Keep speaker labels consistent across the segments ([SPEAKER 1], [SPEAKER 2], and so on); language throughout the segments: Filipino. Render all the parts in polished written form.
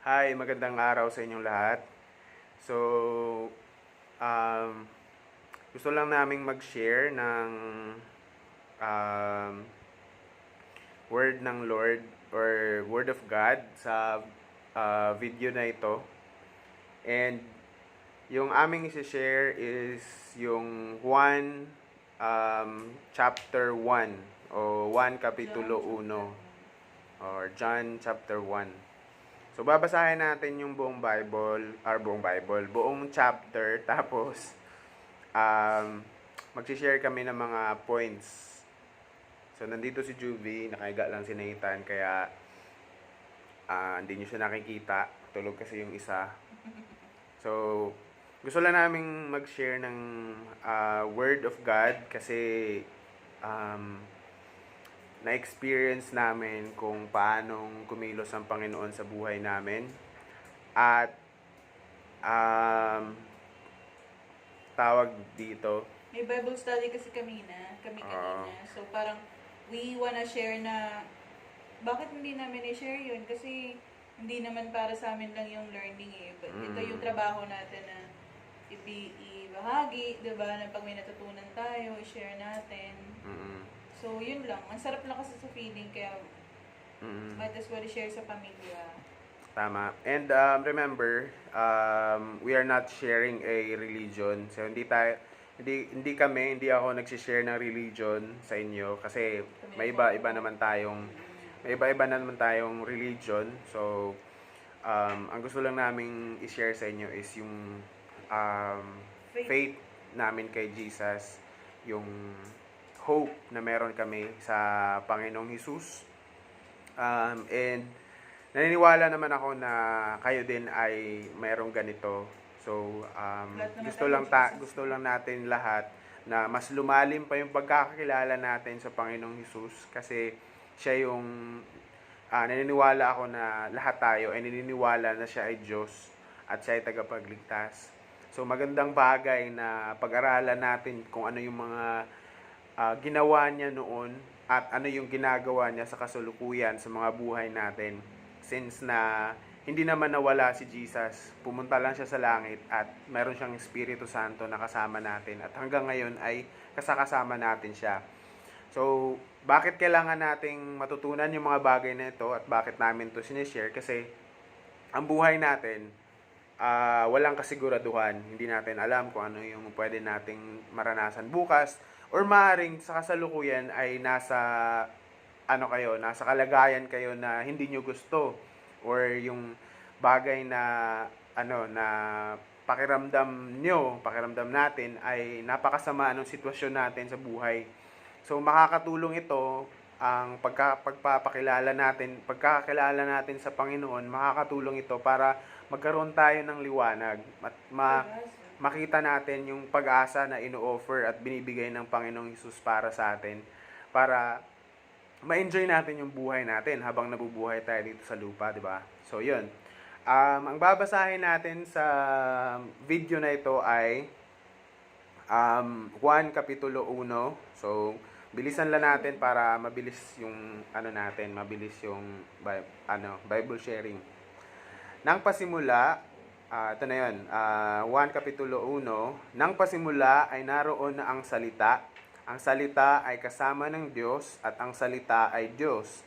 [SPEAKER 1] Hi, magandang araw sa inyong lahat. So, um, gusto lang naming mag-share ng um, word ng Lord or word of God sa video na ito. And yung aming isi-share is yung 1 chapter 1 o 1 kapitulo 1 or John chapter 1. So, babasahin natin yung buong chapter, tapos, mag-share kami ng mga points. So, nandito si Juvie, nakahiga lang si Nathan, kaya, hindi nyo siya nakikita. Tulog kasi yung isa. So, gusto lang naming mag-share ng Word of God kasi, um, na-experience namin kung paanong kumilos ang Panginoon sa buhay namin. At tawag dito,
[SPEAKER 2] May Bible study kasi kami kanina. So parang we wanna share na bakit hindi namin i-share yun? Kasi hindi naman para sa amin lang yung learning eh. But ito yung trabaho natin na ibahagi, diba? Na pag may natutunan tayo, i-share natin. So yun lang. Ang sarap lang kasi sa feeling kaya might as well i-share sa pamilya.
[SPEAKER 1] Tama. And remember, we are not sharing a religion. So hindi ako nagsi-share ng religion sa inyo kasi may iba-iba naman tayong religion. So ang gusto lang naming i-share sa inyo is yung faith namin kay Jesus, yung hope na meron kami sa Panginoong Hesus. And naniniwala naman ako na kayo din ay mayroong ganito. So, gusto lang natin lahat na mas lumalim pa yung pagkakakilala natin sa Panginoong Hesus kasi siya yung naniniwala ako na lahat tayo ay naniniwala na siya ay Diyos at siya ay tagapagligtas. So, magandang bagay na pag-aralan natin kung ano yung mga ginawa niya noon at ano yung ginagawa niya sa kasalukuyan sa mga buhay natin. Since na hindi naman nawala si Jesus, pumunta lang siya sa langit at meron siyang Espiritu Santo na kasama natin at hanggang ngayon ay kasama natin siya. So, bakit kailangan nating matutunan yung mga bagay na ito at bakit namin to sinishare? Kasi ang buhay natin, walang kasiguraduhan. Hindi natin alam kung ano yung pwede nating maranasan bukas or maaaring sa kasalukuyan ay nasa kalagayan kayo na hindi nyo gusto or yung bagay na na pakiramdam natin ay napakasama ng sitwasyon natin sa buhay. So makakatulong ito ang pagkakakilala natin sa Panginoon, makakatulong ito para magkaroon tayo ng liwanag at makita natin yung pag-asa na ino-offer at binibigay ng Panginoong Hesus para sa atin, para ma-enjoy natin yung buhay natin habang nabubuhay tayo dito sa lupa, di ba? So, yun. Ang babasahin natin sa video na ito ay 1 Kapitulo 1. So, bilisan lang natin para mabilis yung mabilis yung Bible sharing. Nang pasimula, ito na yun, 1 Kapitulo 1, nang pasimula ay naroon na ang salita. Ang salita ay kasama ng Diyos at ang salita ay Diyos.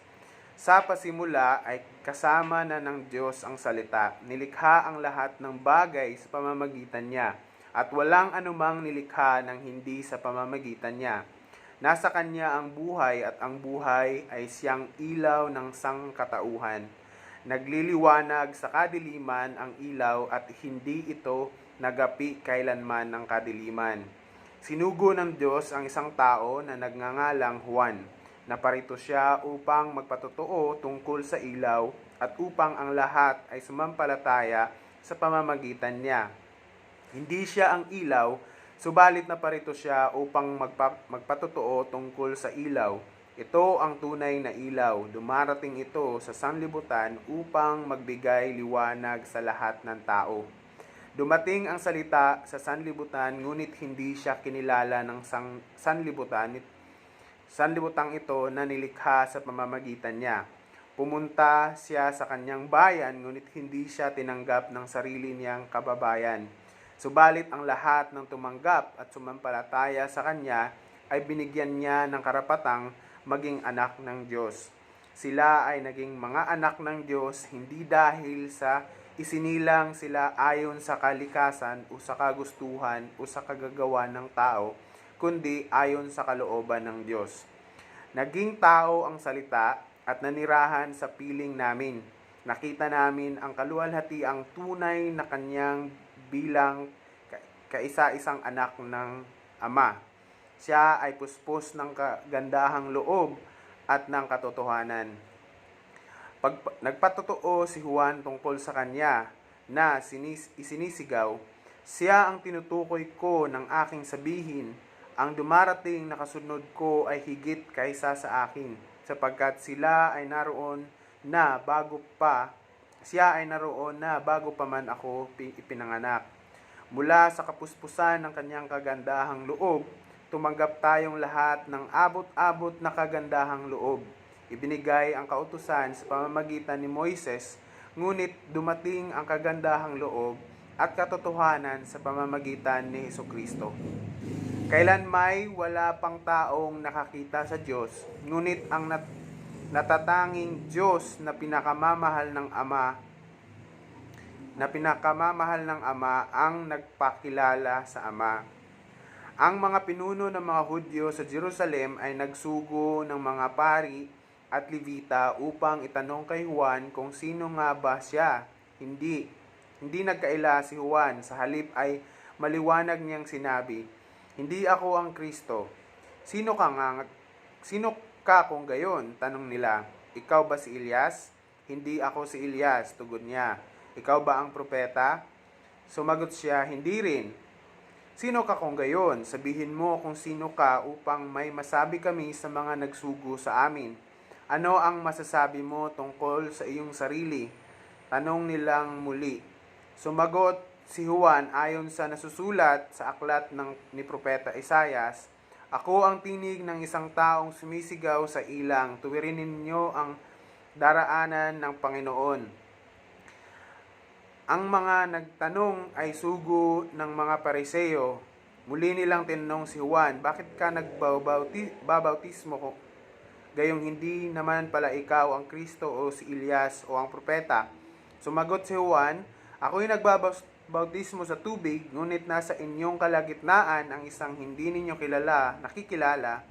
[SPEAKER 1] Sa pasimula ay kasama na ng Diyos ang salita. Nilikha ang lahat ng bagay sa pamamagitan niya at walang anumang nilikha ng hindi sa pamamagitan niya. Nasa kanya ang buhay at ang buhay ay siyang ilaw ng sangkatauhan. Nagliliwanag sa kadiliman ang ilaw at hindi ito nagapi kailanman ng kadiliman. Sinugo ng Diyos ang isang tao na nagngangalang Juan. Naparito siya upang magpatotoo tungkol sa ilaw at upang ang lahat ay sumampalataya sa pamamagitan niya. Hindi siya ang ilaw, subalit naparito siya upang magpatotoo tungkol sa ilaw. Ito ang tunay na ilaw. Dumarating ito sa sanlibutan upang magbigay liwanag sa lahat ng tao. Dumating ang salita sa sanlibutan, ngunit hindi siya kinilala ng sanlibutang ito na nilikha sa pamamagitan niya. Pumunta siya sa kanyang bayan, ngunit hindi siya tinanggap ng sarili niyang kababayan. Subalit ang lahat ng tumanggap at sumampalataya sa kanya ay binigyan niya ng karapatang maging anak ng Diyos. Sila ay naging mga anak ng Diyos hindi dahil sa isinilang sila ayon sa kalikasan o sa kagustuhan o sa kagagawa ng tao, kundi ayon sa kalooban ng Diyos. Naging tao ang salita at nanirahan sa piling namin. Nakita namin ang kaluwalhatiang tunay na kanyang bilang kaisa-isang anak ng Ama. Siya ay puspos ng kagandahang loob at ng katotohanan. Nagpatotoo si Juan tungkol sa kanya na isinisigaw, siya ang tinutukoy ko ng aking sabihin, ang dumarating na kasunod ko ay higit kaysa sa akin, sapagkat siya ay naroon na bago pa man ako ipinanganak. Mula sa kapuspusan ng kanyang kagandahang loob, tumanggap tayong lahat ng abot-abot na kagandahang loob. Ibinigay ang kautusan sa pamamagitan ni Moises, ngunit dumating ang kagandahang loob at katotohanan sa pamamagitan ni Hesukristo. Kailan may wala pang taong nakakita sa Diyos, ngunit ang natatanging Diyos na pinakamamahal ng Ama ang nagpakilala sa Ama. Ang mga pinuno ng mga Hudyo sa Jerusalem ay nagsugo ng mga pari at Levita upang itanong kay Juan kung sino nga ba siya. Hindi nagkaila si Juan, sa halip ay maliwanag niyang sinabi, hindi ako ang Kristo. Sino ka kung gayon? Tanong nila. Ikaw ba si Elias? Hindi ako si Elias, tugon niya. Ikaw ba ang propeta? Sumagot siya, hindi rin. Sino ka kung gayon? Sabihin mo kung sino ka upang may masabi kami sa mga nagsugo sa amin. Ano ang masasabi mo tungkol sa iyong sarili? Tanong nilang muli. Sumagot si Juan ayon sa nasusulat sa aklat ni Propeta Isaias, ako ang tinig ng isang taong sumisigaw sa ilang, tuwirin ninyo ang daraanan ng Panginoon. Ang mga nagtanong ay sugo ng mga Pariseo. Muli nilang tinanong si Juan, bakit ka nagbabautismo ko? Gayong hindi naman pala ikaw ang Kristo o si Elias o ang propeta. Sumagot si Juan, ako'y nagbabautismo sa tubig, ngunit nasa inyong kalagitnaan ang isang hindi ninyo nakikilala.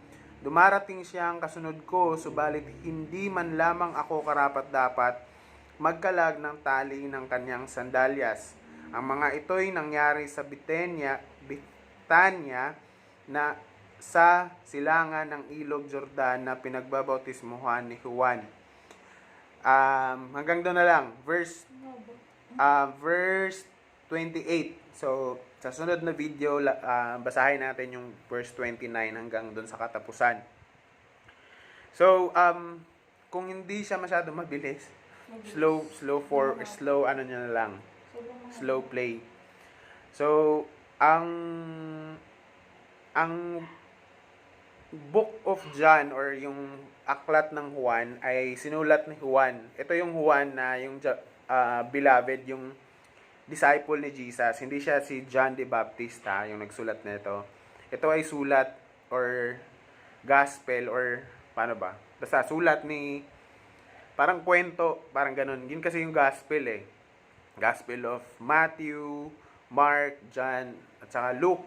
[SPEAKER 1] Dumarating siyang kasunod ko, subalit hindi man lamang ako karapat-dapat magkalag ng tali ng kanyang sandalyas. Ang mga ito'y nangyari sa Bitanya na sa silangan ng ilog Jordan na pinagbabautismohan ni Juan. Hanggang doon na lang. Verse 28. So, sa sunod na video, basahin natin yung verse 29 hanggang doon sa katapusan. So, kung hindi siya masyado mabilis, slow play. So, ang Book of John or yung aklat ng Juan ay sinulat ni Juan. Ito yung Juan na yung beloved, yung disciple ni Jesus. Hindi siya si John the Baptist yung nagsulat nito. Ito ay sulat or gospel or paano ba? Basta sulat ni parang kwento, parang ganun. Yun kasi yung gospel Gospel of Matthew, Mark, John, at saka Luke.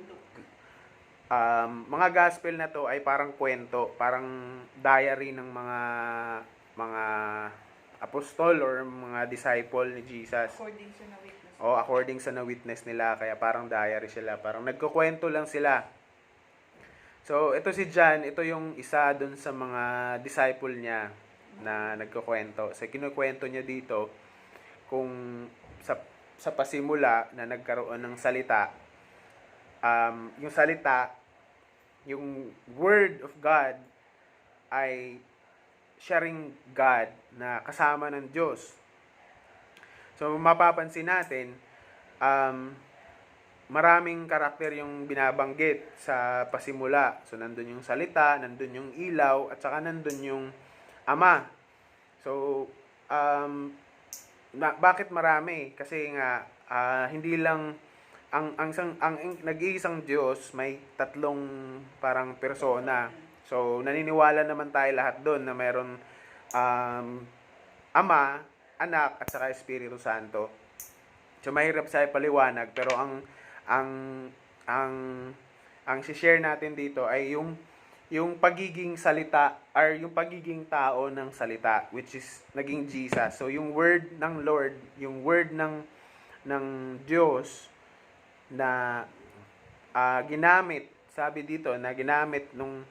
[SPEAKER 1] Mga gospel na to ay parang kwento, parang diary ng mga apostol or mga disciple ni Jesus.
[SPEAKER 2] According sa na-witness.
[SPEAKER 1] According sa na-witness nila, kaya parang diary sila, parang nagkukwento lang sila. So, ito si John, ito yung isa dun sa mga disciple niya na nagkukwento. So, kinukwento niya dito kung sa pasimula na nagkaroon ng salita, yung salita, yung Word of God ay sharing God na kasama ng Diyos. So, mapapansin natin, maraming karakter yung binabanggit sa pasimula. So, nandun yung salita, nandun yung ilaw, at saka nandun yung Ama. So, bakit marami? Kasi nga, hindi lang, ang nag-iisang Diyos, may tatlong parang persona. So, naniniwala naman tayo lahat doon na mayroon um, Ama, Anak, at saka Espiritu Santo. So, mahirap sa paliwanag, pero ang ang ang share natin dito ay yung pagiging salita or yung pagiging tao ng salita, which is naging Jesus. So yung word ng Lord, yung word ng Diyos na ginamit, sabi dito na ginamit nung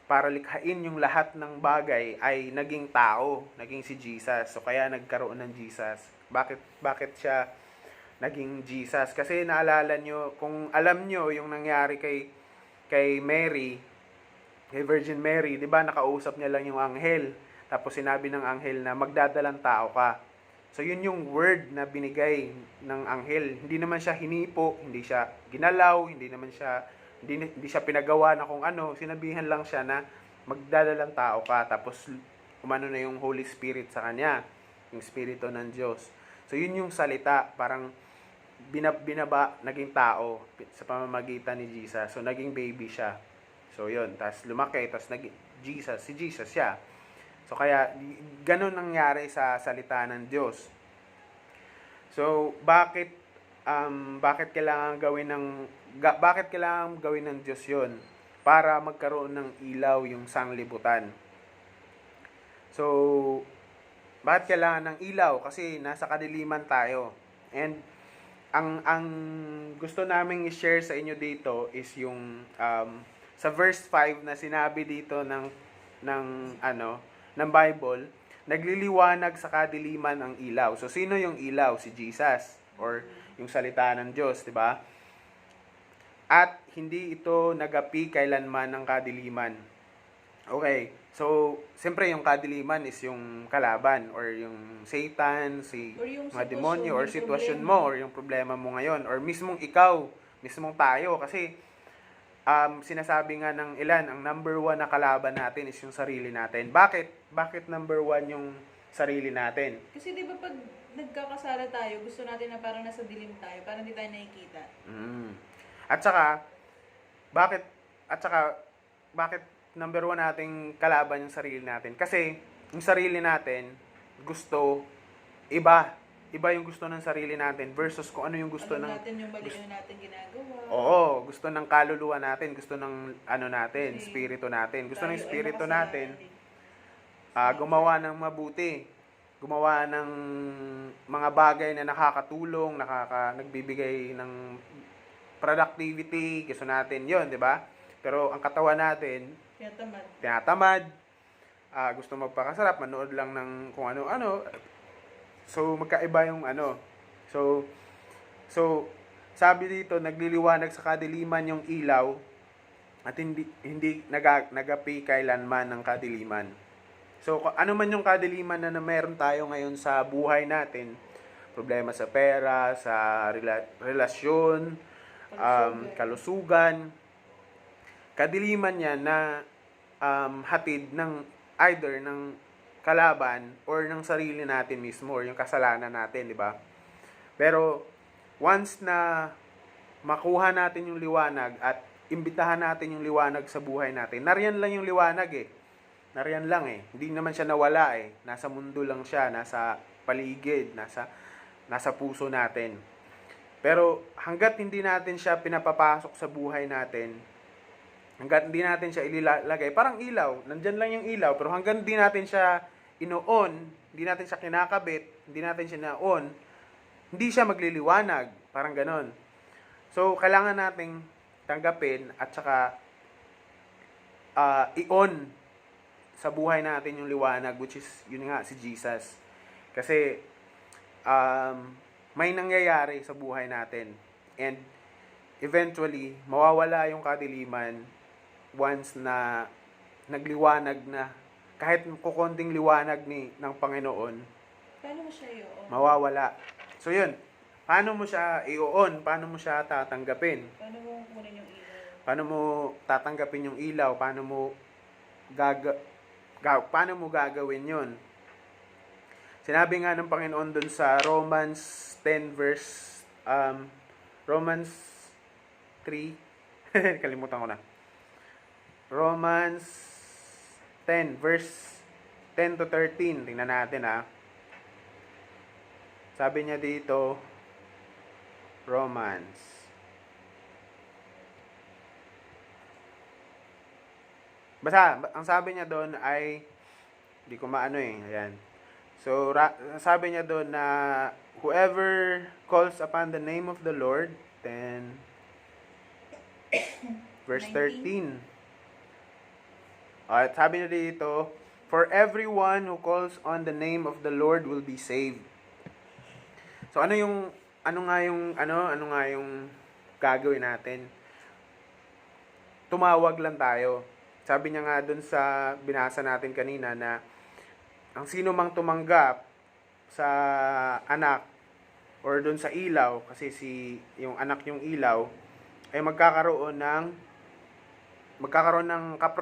[SPEAKER 1] para likhain yung lahat ng bagay ay naging tao, naging si Jesus. So kaya nagkaroon ng Jesus. Bakit siya naging Jesus? Kasi naalala nyo, kung alam nyo yung nangyari kay Mary, kay Virgin Mary, 'di ba nakausap niya lang yung anghel. Tapos sinabi ng anghel na magdadalang tao ka. So yun yung word na binigay ng anghel. Hindi naman siya hinipo, hindi siya ginalaw, hindi siya pinagawa na kung ano. Sinabihan lang siya na magdadalang tao ka. Tapos umano na yung Holy Spirit sa kanya, yung Espiritu ng Diyos. So yun yung salita, parang binaba, naging tao sa pamamagitan ni Jesus. So naging baby siya. So yun, tapos lumaki, tapos naging si Jesus siya. So kaya ganun nangyari sa salita ng Diyos. So bakit bakit kailangan gawin ng Diyos 'yon? Para magkaroon ng ilaw yung sanglibutan. So bakit kailangan ng ilaw? Kasi nasa kadiliman tayo. And ang gusto naming i-share sa inyo dito is yung sa verse 5 na sinabi dito ng Bible, nagliliwanag sa kadiliman ang ilaw. So sino yung ilaw? Si Jesus or yung salita ng Diyos, 'di ba? At hindi ito nagapi kailanman ng kadiliman. Okay. So, siyempre yung kadiliman is yung kalaban or yung Satan,
[SPEAKER 2] Or yung
[SPEAKER 1] mga
[SPEAKER 2] sitwasyon,
[SPEAKER 1] demonyo or
[SPEAKER 2] yung
[SPEAKER 1] sitwasyon
[SPEAKER 2] problema.
[SPEAKER 1] mo or yung problema mo ngayon or mismong ikaw, mismong tayo kasi sinasabi nga ng ilan, ang number one na kalaban natin is yung sarili natin. Bakit number one yung sarili natin?
[SPEAKER 2] Kasi di ba pag nagkakasala tayo, gusto natin na parang nasa dilim tayo, parang hindi tayo nakikita.
[SPEAKER 1] At saka bakit number one nating kalaban yung sarili natin? Kasi yung sarili natin gusto iba yung gusto ng sarili natin versus kung ano yung gusto
[SPEAKER 2] Alam
[SPEAKER 1] ng
[SPEAKER 2] natin yung mali na natin ginagawa.
[SPEAKER 1] Oo, gusto ng kaluluwa natin, gusto ng natin,
[SPEAKER 2] Kasi
[SPEAKER 1] spirito natin. Gusto
[SPEAKER 2] tayo
[SPEAKER 1] ng
[SPEAKER 2] ay
[SPEAKER 1] spirito
[SPEAKER 2] makasalanan
[SPEAKER 1] natin
[SPEAKER 2] din.
[SPEAKER 1] gumawa ng mabuti. Gumawa ng mga bagay na nakakatulong, nagbibigay ng productivity, gusto natin 'yon, 'di ba? Pero ang katawan natin tinatamad, gusto magpakasarap, manood lang ng kung ano-ano. So, magkaiba yung So, sabi dito, nagliliwanag sa kadiliman yung ilaw at hindi nagapi kailanman ng kadiliman. So, ano man yung kadiliman na meron tayo ngayon sa buhay natin, problema sa pera, sa relasyon, kalusugan, kadiliman yan na hatid ng either ng kalaban or ng sarili natin mismo or yung kasalanan natin, di ba? Pero once na makuha natin yung liwanag at imbitahan natin yung liwanag sa buhay natin, nariyan lang yung liwanag eh. Nariyan lang eh. Hindi naman siya nawala eh. Nasa mundo lang siya, nasa paligid, nasa puso natin. Pero hanggat hindi natin siya pinapapasok sa buhay natin, hanggat hindi natin siya ilalagay, parang ilaw, nandyan lang yung ilaw, pero hanggang hindi natin siya ino-on, hindi natin siya kinakabit, hindi natin siya na-on, hindi siya magliliwanag, parang ganon. So, kailangan nating tanggapin at saka i-on sa buhay natin yung liwanag, which is, yun nga, si Jesus. Kasi, may nangyayari sa buhay natin. And, eventually, mawawala yung kadiliman once na nagliwanag na, kahit kukonting liwanag ng Panginoon,
[SPEAKER 2] Paano mo siya i-on?
[SPEAKER 1] mawawala. So, yun. Paano mo siya i-on? Paano mo siya tatanggapin?
[SPEAKER 2] Paano mo kunin yung ilaw?
[SPEAKER 1] Paano mo tatanggapin yung ilaw? Paano mo gagawin yun? Sinabi nga ng Panginoon dun sa Romans 10 verse Romans 3 kalimutan ko na. Romans 10 verse 10 to 13. Tingnan natin ha. Sabi niya dito, Romans. Basta, ang sabi niya doon ay, di ko maano eh, ayan. So, sabi niya doon na, whoever calls upon the name of the Lord, then, verse 13. At sabi niya dito, for everyone who calls on the name of the Lord will be saved. So, ano nga yung gagawin natin? Tumawag lang tayo. Sabi niya nga dun sa binasa natin kanina na ang sino mang tumanggap sa anak or dun sa ilaw, kasi yung anak yung ilaw, ay magkakaroon ng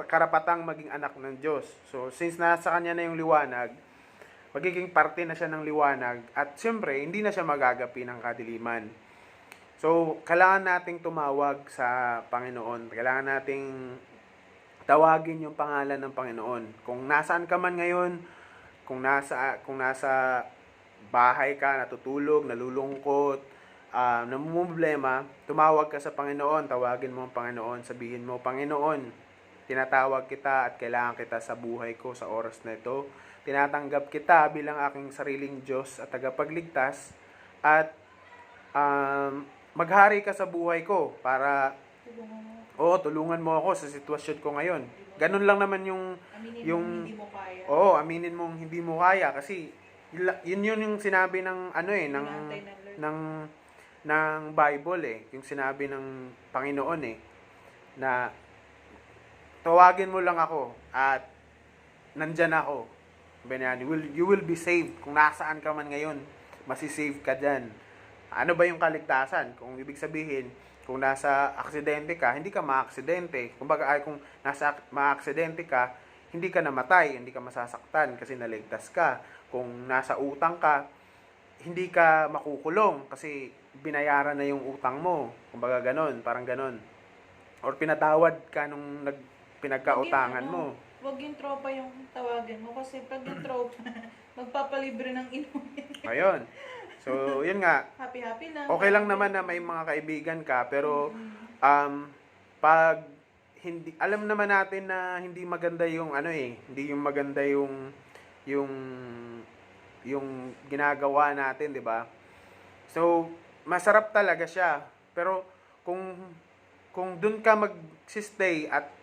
[SPEAKER 1] karapatang maging anak ng Diyos. So, since nasa kanya na yung liwanag, magiging parte na siya ng liwanag at siyempre, hindi na siya magagapi ng kadiliman. So, kailangan nating tumawag sa Panginoon. Kailangan nating tawagin yung pangalan ng Panginoon. Kung nasaan ka man ngayon, kung nasa bahay ka, natutulog, nalulungkot, namumblema, tumawag ka sa Panginoon, tawagin mo ang Panginoon, sabihin mo, Panginoon, tinatawag kita at kailangan kita sa buhay ko sa oras na ito. Tinatanggap kita bilang aking sariling Diyos at tagapagligtas at maghari ka sa buhay ko para tulungan mo ako sa sitwasyon ko ngayon. Ganun lang naman yung
[SPEAKER 2] Aminin mo hindi mo kaya.
[SPEAKER 1] aminin mong hindi mo kaya kasi yun yung sinabi ng ng Bible eh, yung sinabi ng Panginoon eh na tawagin mo lang ako at nandyan ako. You will be saved. Kung nasaan ka man ngayon, masisave ka dyan. Ano ba yung kaligtasan? Kung ibig sabihin, kung nasa aksidente ka, hindi ka maaksidente. Kung nasa maaksidente ka, hindi ka namatay, hindi ka masasaktan kasi naligtas ka. Kung nasa utang ka, hindi ka makukulong kasi binayaran na yung utang mo. Kumbaga ganon, parang ganon. Or pinatawad ka nung pinagkautangan mo.
[SPEAKER 2] Wag yung tropa yung tawagin mo kasi pag yung tropa, magpapalibre ng inumin.
[SPEAKER 1] Ayun. So, yun nga.
[SPEAKER 2] Happy-happy lang.
[SPEAKER 1] Okay lang naman na may mga kaibigan ka, pero pag hindi, alam naman natin na hindi maganda yung hindi yung maganda yung ginagawa natin, 'di ba? So, masarap talaga siya. Pero kung doon ka mag-stay at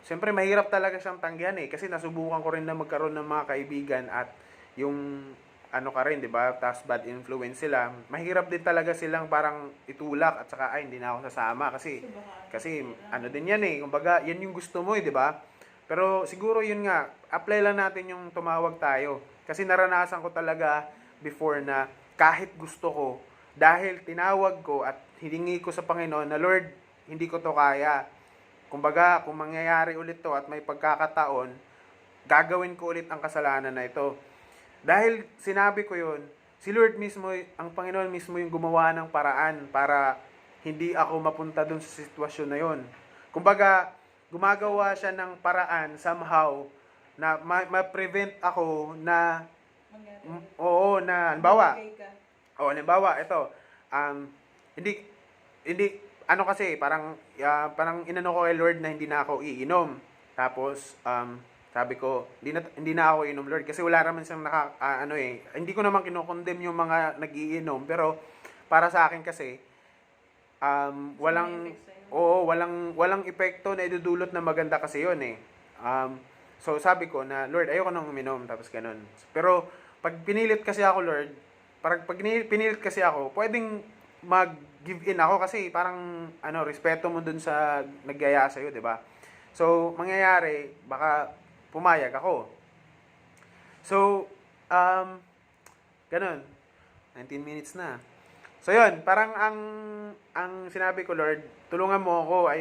[SPEAKER 1] siyempre mahirap talaga siyang tanggihan kasi nasubukan ko rin na magkaroon ng mga kaibigan at yung ka rin, 'di ba? Tas bad influence sila. Mahirap din talaga silang parang itulak at saka hindi na ako sasama kasi din 'yan kumbaga, 'yan yung gusto mo 'di ba? Pero siguro yun nga, apply lang natin yung tumawag tayo. Kasi naranasan ko talaga before na kahit gusto ko, dahil tinawag ko at hiningi ko sa Panginoon na Lord, hindi ko to kaya. Kumbaga, kung mangyayari ulit to at may pagkakataon, gagawin ko ulit ang kasalanan na ito. Dahil sinabi ko yun, si Lord mismo, ang Panginoon mismo yung gumawa ng paraan para hindi ako mapunta dun sa sitwasyon na yun. Kumbaga, gumagawa siya ng paraan somehow na ma-prevent ako na halimbawa, ito, hindi, kasi, parang inano ko kay Lord na hindi na ako iinom. Tapos, sabi ko, hindi na ako inom, Lord, kasi wala naman siyang hindi ko naman kinokondem yung mga nagiinom, pero para sa akin kasi, walang epekto na idudulot na maganda kasi yun so sabi ko na, Lord, ayoko nang uminom, tapos ganun. Pero, pag pinilit kasi ako, Lord, pag pinilit kasi ako, pwedeng mag-give in ako kasi parang, respeto mo dun sa nagyaya sa'yo, di ba? So, mangyayari, baka pumayag ako. So, ganun. 19 minutes na. So, yun, parang ang sinabi ko, Lord, tulungan mo ako,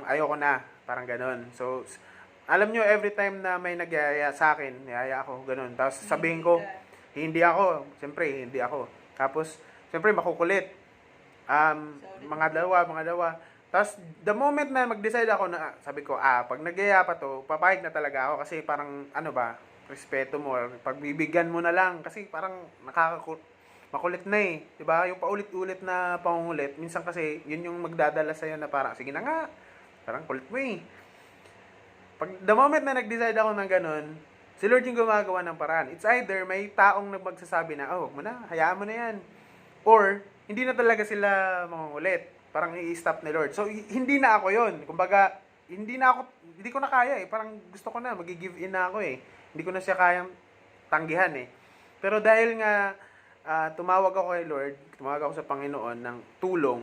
[SPEAKER 1] ayoko na, parang ganun. So, alam nyo, every time na may nagyaya sa akin, niyaya ako, ganun. Tapos sabihin ko, hindi ako. Siyempre, hindi ako. Tapos, siyempre, makukulit. Mga dalawa. Tapos, the moment na mag-decide ako na, sabi ko, pag nagyaya pa to, papayag na talaga ako. Kasi parang, ano ba, respeto mo, pagbibigyan mo na lang. Kasi parang, makulit na eh. Diba? Yung paulit-ulit na pangungulit, minsan kasi, yun yung magdadala sa'yo na parang, sige na nga, parang kulit mo eh. Pag the moment na nag-decide ako ng ganun, si Lord yung gumagawa ng paraan. It's either may taong magsasabi na, wag mo na, hayaan mo na yan. Or, hindi na talaga sila mangungulit. Parang i-stop ni Lord. So, hindi na ako yon. Kumbaga, hindi ko na kaya eh. Parang gusto ko na, mag-give in na ako eh. Hindi ko na siya kayang tanggihan eh. Pero dahil nga, tumawag ako kay Lord, tumawag ako sa Panginoon ng tulong,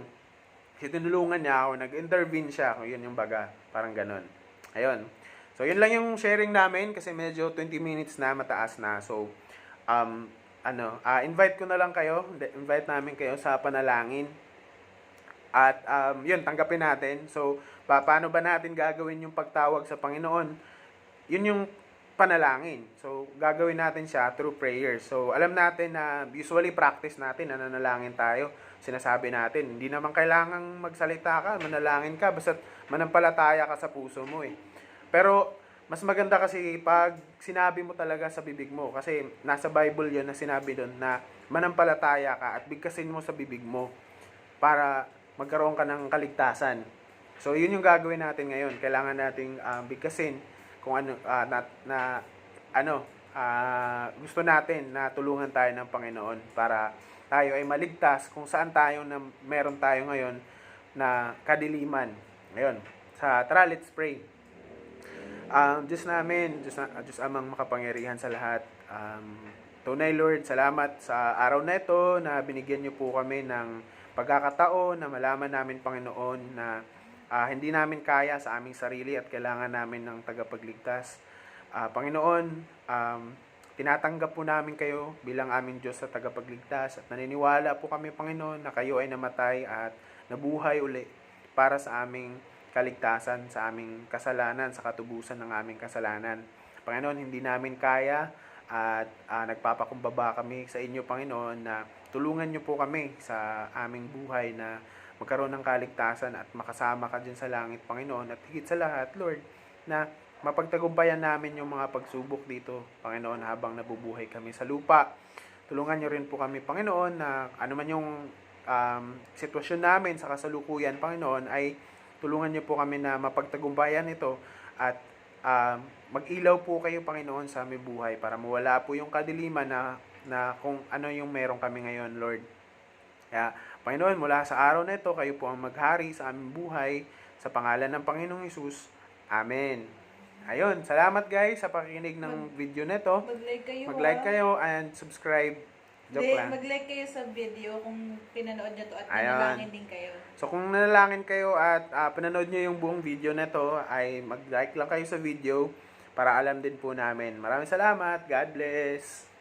[SPEAKER 1] tinulungan niya ako, nag-intervene siya, kung yun yung baga, parang ganun. Ayun. So, yun lang yung sharing namin kasi medyo 20 minutes na, mataas na. So, invite ko na lang kayo, invite namin kayo sa panalangin. At, yun, tanggapin natin. So, paano ba natin gagawin yung pagtawag sa Panginoon? Yun yung panalangin. So, gagawin natin siya through prayer. So, alam natin na usually practice natin na nanalangin tayo. Sinasabi natin, hindi naman kailangang magsalita ka, manalangin ka, basta manampalataya ka sa puso mo eh. Pero, mas maganda kasi pag sinabi mo talaga sa bibig mo. Kasi nasa Bible yun na sinabi doon na manampalataya ka at bigkasin mo sa bibig mo para magkaroon ka ng kaligtasan. So, yun yung gagawin natin ngayon. Kailangan nating bigkasin kung ano gusto natin na tulungan tayo ng Panginoon para tayo ay maligtas kung saan tayo na meron tayo ngayon na kadiliman. Ngayon, tara, let's pray. Diyos namin, Diyos amang makapangyarihan sa lahat. Tunay Lord, salamat sa araw na ito na binigyan niyo po kami ng pagkakataon na malaman namin Panginoon na hindi namin kaya sa aming sarili at kailangan namin ng tagapagligtas. Panginoon, tinatanggap po namin kayo bilang aming Diyos sa tagapagligtas at naniniwala po kami, Panginoon, na kayo ay namatay at nabuhay uli para sa aming kaligtasan, sa aming kasalanan, sa katubusan ng aming kasalanan. Panginoon, hindi namin kaya at nagpapakumbaba kami sa inyo, Panginoon, na tulungan niyo po kami sa aming buhay na magkaroon ng kaligtasan at makasama ka dyan sa langit, Panginoon. At higit sa lahat, Lord, na mapagtagumpayan namin yung mga pagsubok dito, Panginoon, habang nabubuhay kami sa lupa. Tulungan niyo rin po kami, Panginoon, na ano man yung sitwasyon namin sa kasalukuyan, Panginoon, ay tulungan niyo po kami na mapagtagumpayan ito at mag-ilaw po kayo, Panginoon, sa aming buhay para mawala po yung kadiliman na kung ano yung meron kami ngayon, Lord. Kaya, Panginoon, mula sa araw na ito, kayo po ang maghari sa aming buhay sa pangalan ng Panginoong Hesus. Amen. Ayun, salamat guys sa pakikinig ng video nito. Mag-like kayo and subscribe. Joke lang.
[SPEAKER 2] Mag-like kayo sa video kung pinanood nyo to at nanalangin din kayo.
[SPEAKER 1] So kung nanalangin kayo at pinanood nyo yung buong video nito, ay mag-like lang kayo sa video para alam din po namin. Maraming salamat. God bless.